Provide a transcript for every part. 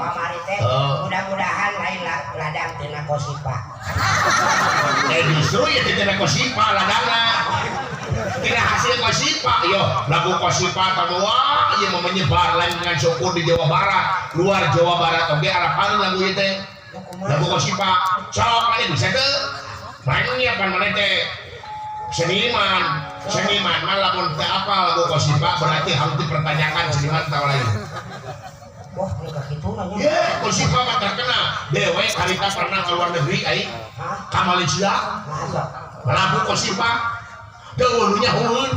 pamari teh mudah-mudahan lain ladang tina kosipa justru ya tina kosipa ladangna tina hasil kosipa yo lagu kosipa tanua ieu mau menyebar lain dengan syukur di Jawa Barat luar Jawa Barat oge harapan lagu ieu teh lagu kosipa sok aya bisa teu main nyiapan mana teh seniman mah lamun teu apa lagu kosipa berarti harus dipertanyakan seniman tahu lain. wah mereka gitu nanya ya kosipa mah terkenal dewe karita pernah ke luar negeri ai ka Malaysia lagu kosipa teu nya heueun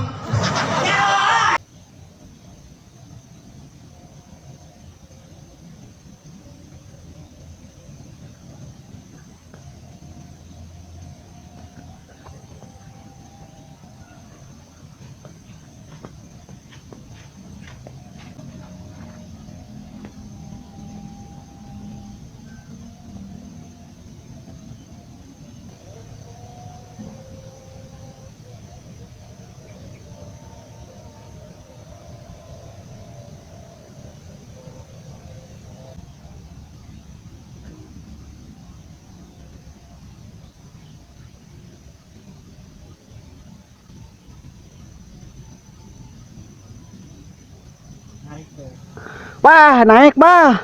Wah, naik bah.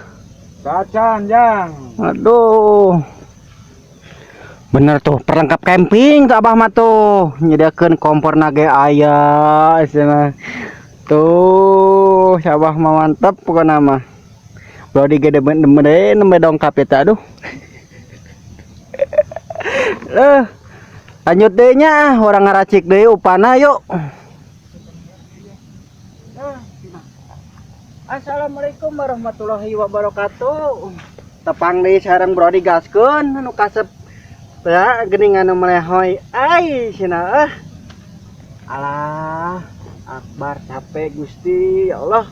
Kacan jang. Aduh. Bener tuh, perlengkap camping tuh abah mah tuh. Nyediakeun kompor nage aya cenah. Tuh, abah mah mantap pokona mah. Brodi gede demen nembe dongkap eta aduh. Lanjut deui nya, orang ngaracik deui upana yuk. Assalamualaikum warahmatullahi wabarakatuh. Tepang deui sareng Brodi gaskeun anu kasep ya geuningan anu melehoy. Ai cenah Alah akbar capek Gusti ya Allah.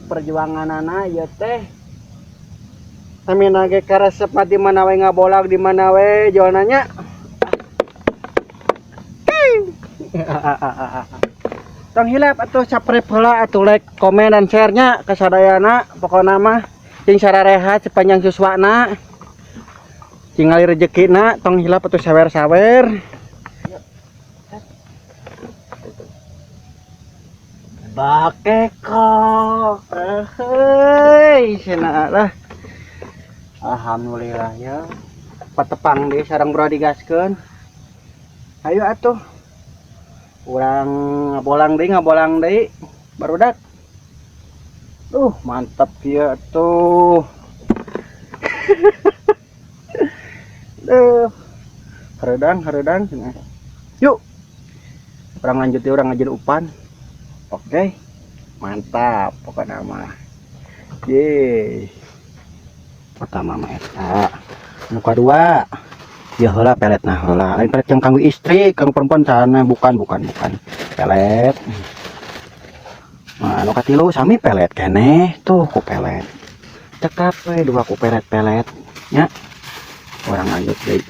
Perjuanganana ieu teh. Tamina ge karesep di mana we ngabolag di mana we jualnanya. Tong hilap atuh subscribe heula atuh like, komen dan share-nya ke sadayana pokona mah cing sararehat sepanjang suswana. Cing ngali rezekina tong hilap atuh sawer-sawer. Bakekok. Heuy cenah lah. Alhamdulillah ya. Patepang deui sareng Brodi gaskeun. Ayo atuh. Urang ngabolang deui barudak. Mantap ya tuh. Hareudang cenah. Yuk. Urang lanjut ya urang ngajeun upan. Oke. Mantap pokoknya mah. Yeay. Pertama mah eta. Anu kadua ya heula peletna heula lain pelet yang kanggo istri kanggo perempuan sana bukan pelet. Nah anu katilu sami pelet keneh tuh ku pelet cekap we dua ku pelet nya orang lanjut deui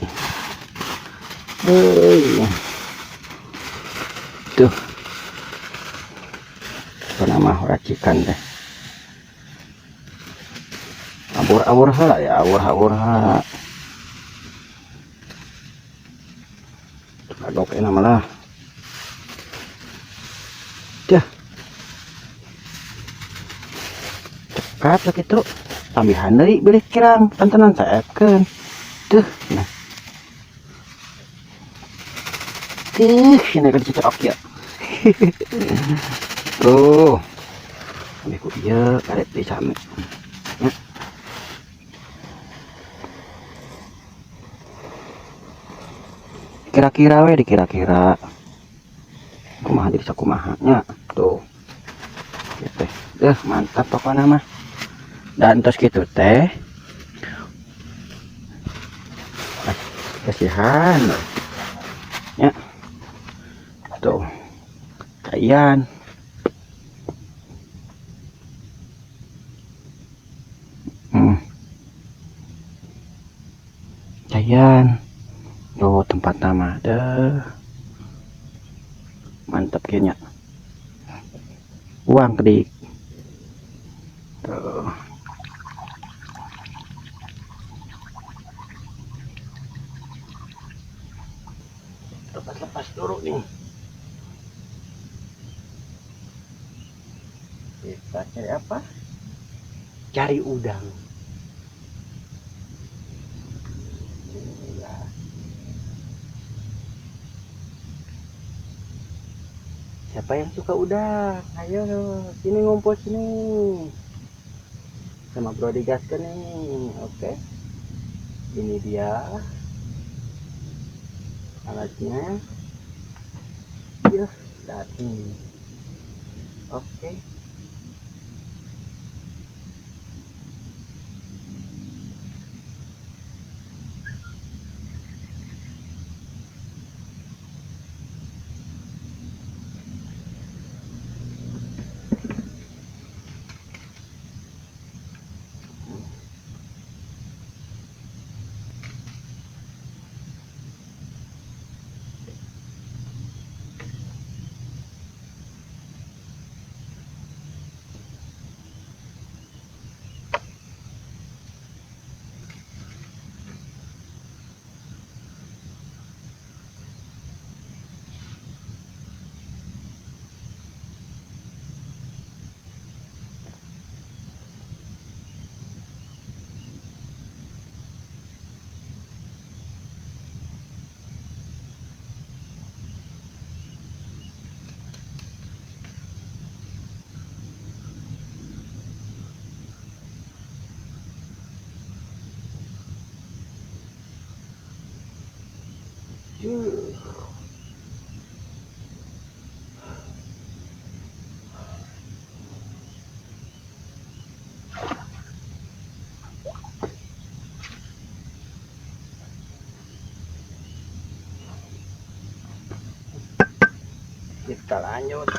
tuh apa nama racikan teh awur heula ya awur heula adok enak malah dah cekat lah gitu tambahan dari beli kirang tantenan saekeun tuh nah ini kan cocok ya tuh ini ku ieu karet di sami kira-kira we dikira-kira kumaha jadi sakumaha nya tuh gitu mantap pokoknya mah dan terus gitu teh kasihan ya tuh kaian kaian tuh tempat nama deh mantap kayaknya uang kedik tuh lepas dulu nih. Kita cari apa? Cari udang. Ya. Siapa yang suka udang? Ayo sini ngumpul sini. Sama Bro digaskan nih. Oke. Ini dia alatnya. Ya, datang. Oke. Kita lanjut.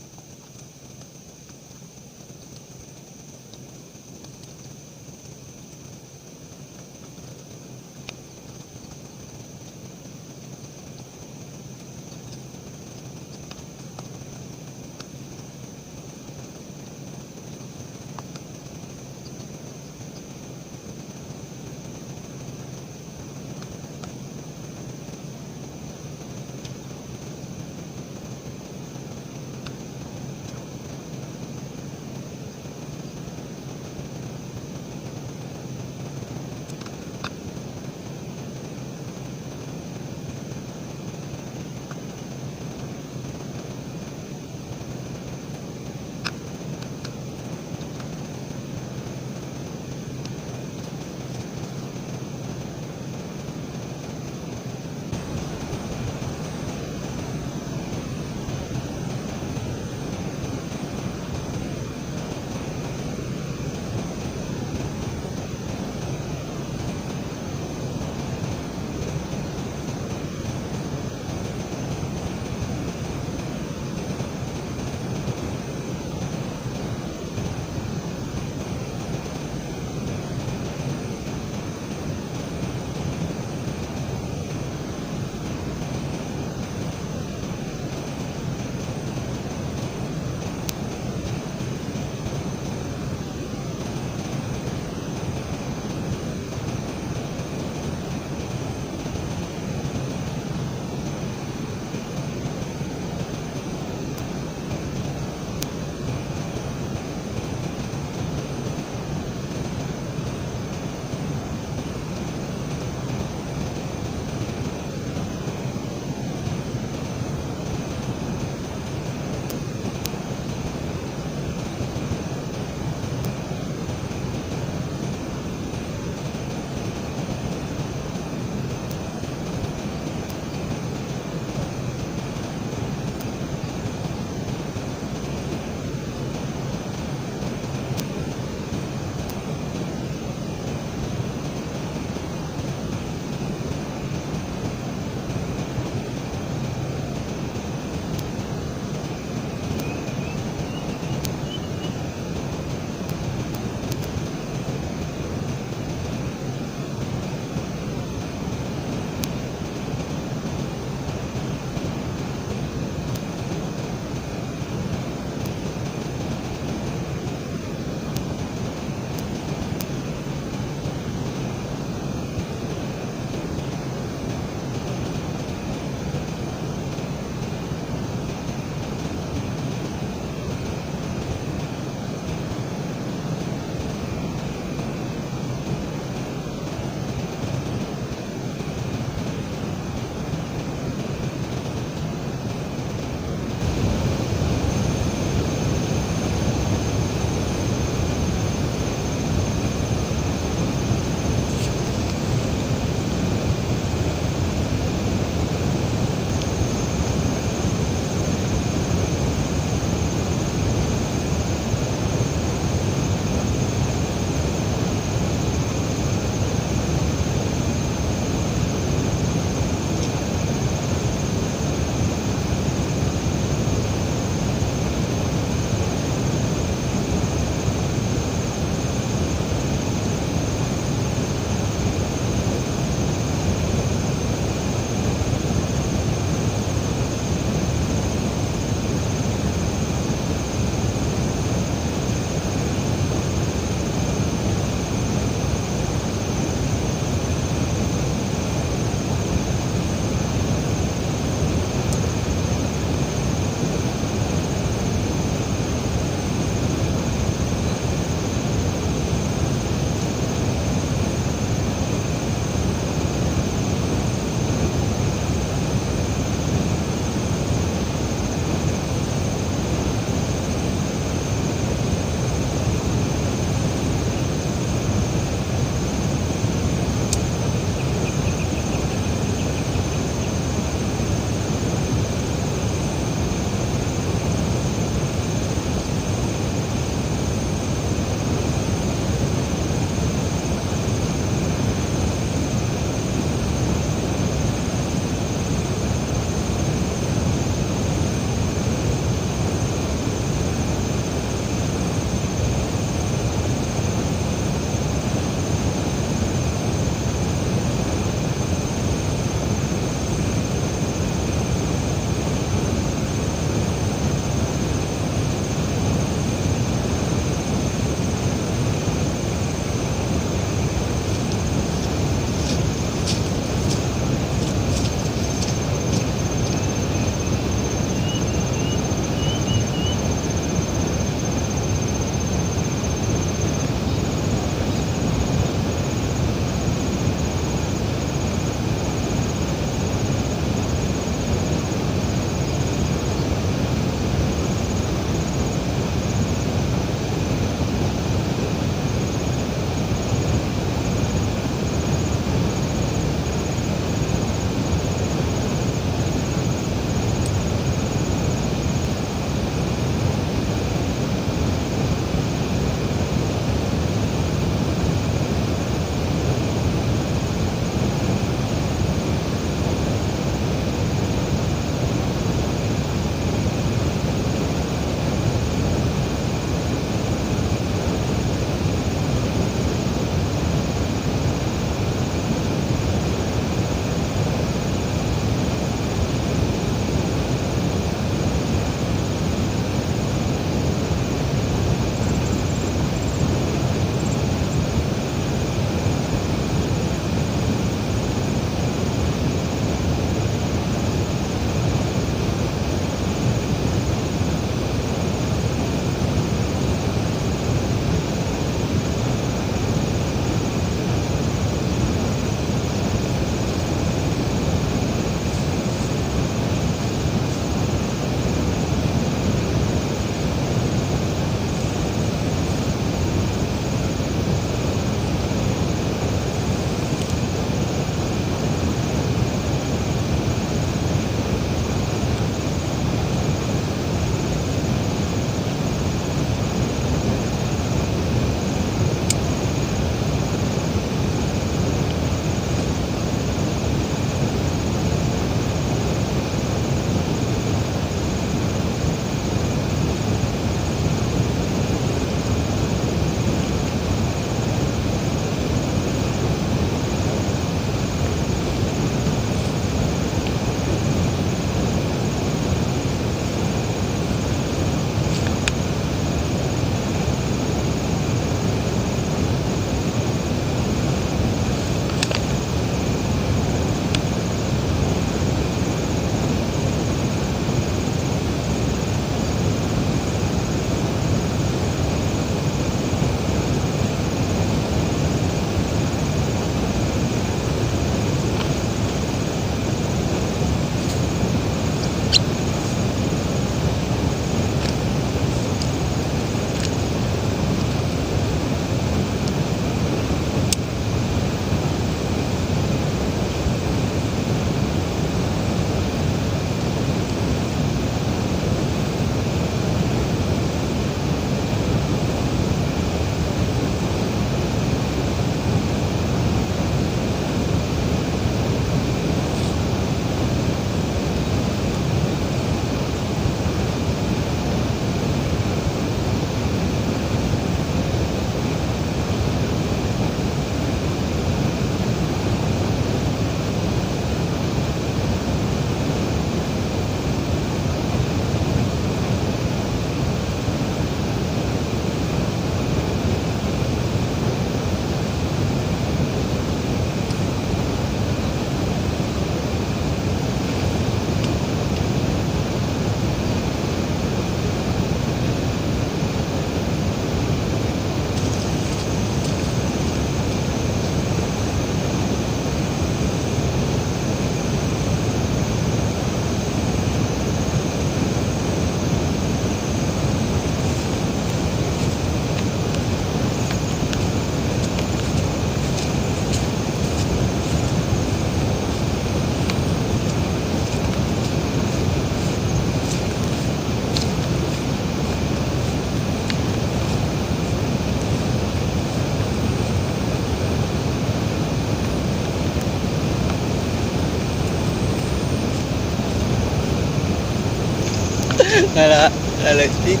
Lagi.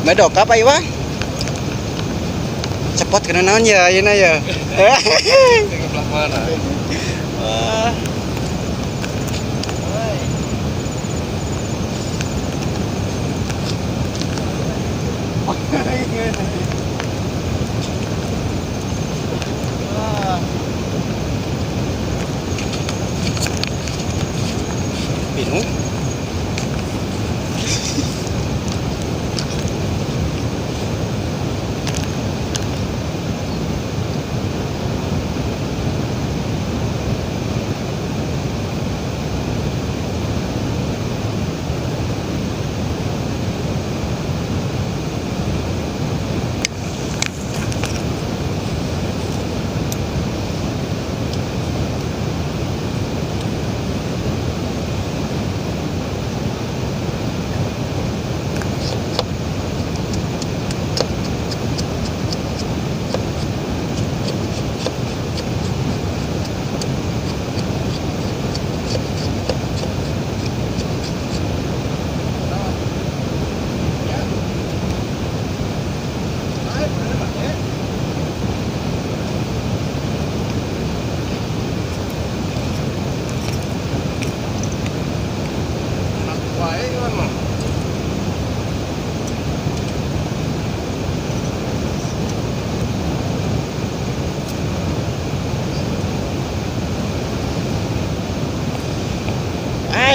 Medok apa ya, Bang? Cepat kena naon ya, ayeuna ya. Sebelah mana? Wah. Bingung.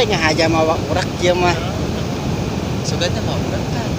Ngahaja mah urak kieu mah. Suganya mah urak kan.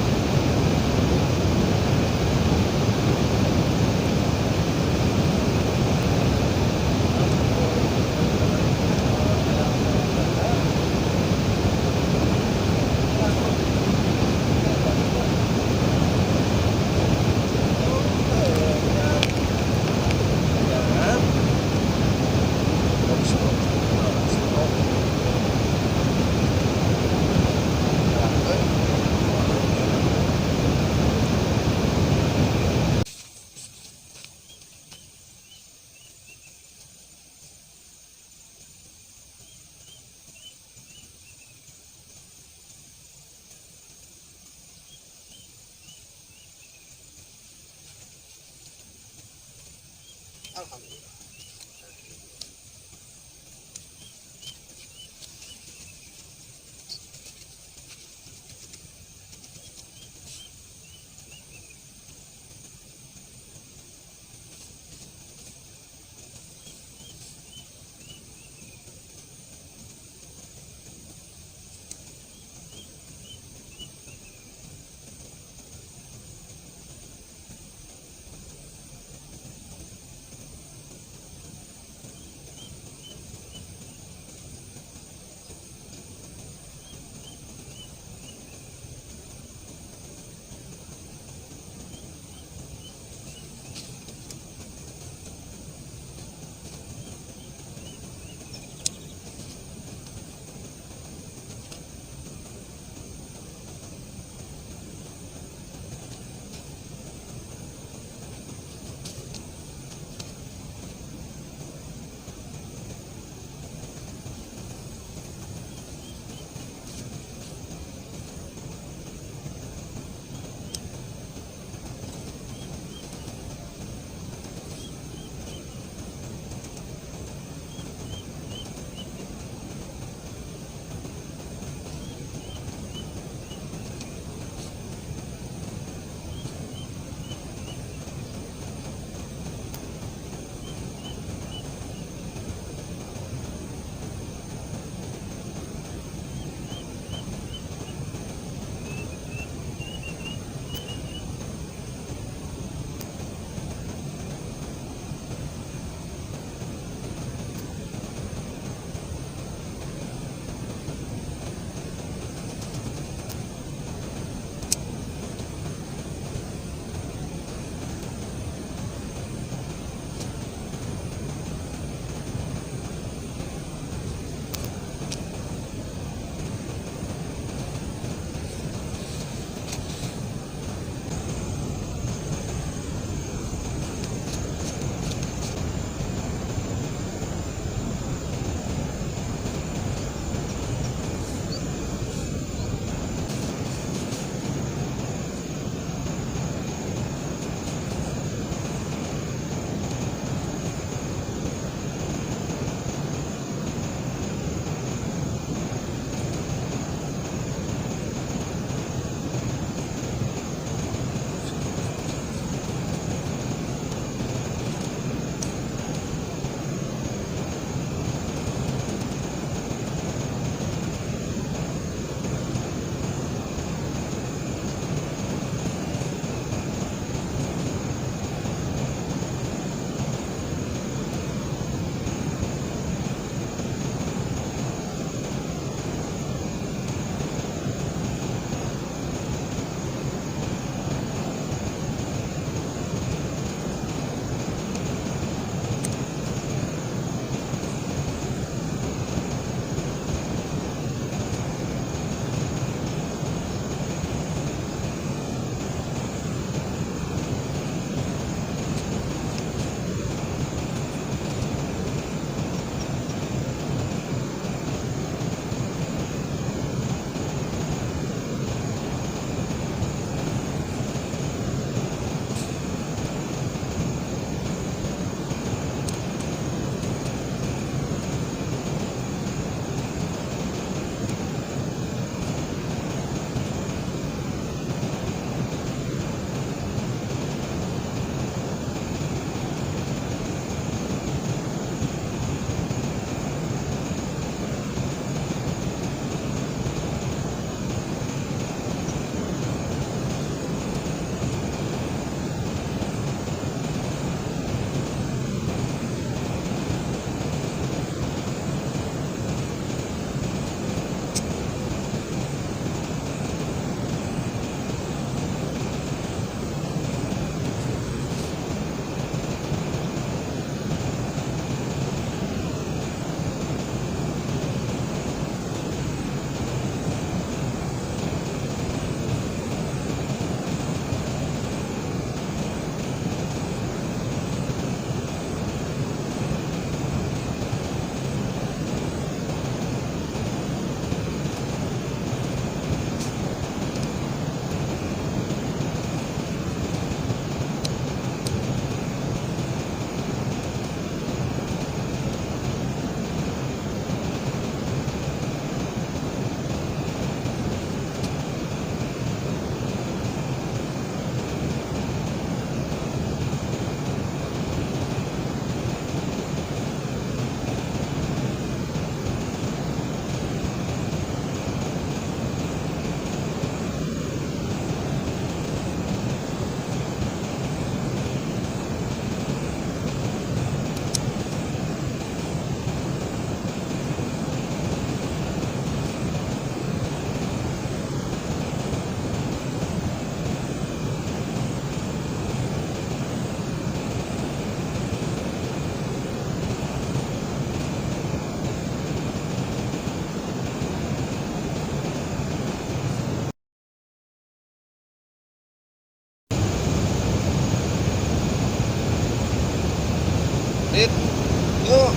Yuk.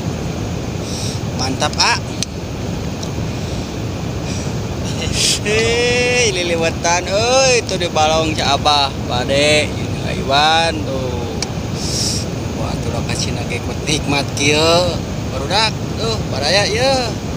Mantap, A. Hei, liliwatan euy, itu di balong Cak Abah, Bade, ini Iwan tuh. Wah, tuh lokasi nage nikmat kieu. Barudak tuh, baraya ieu.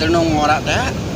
Tenung ngorak teh.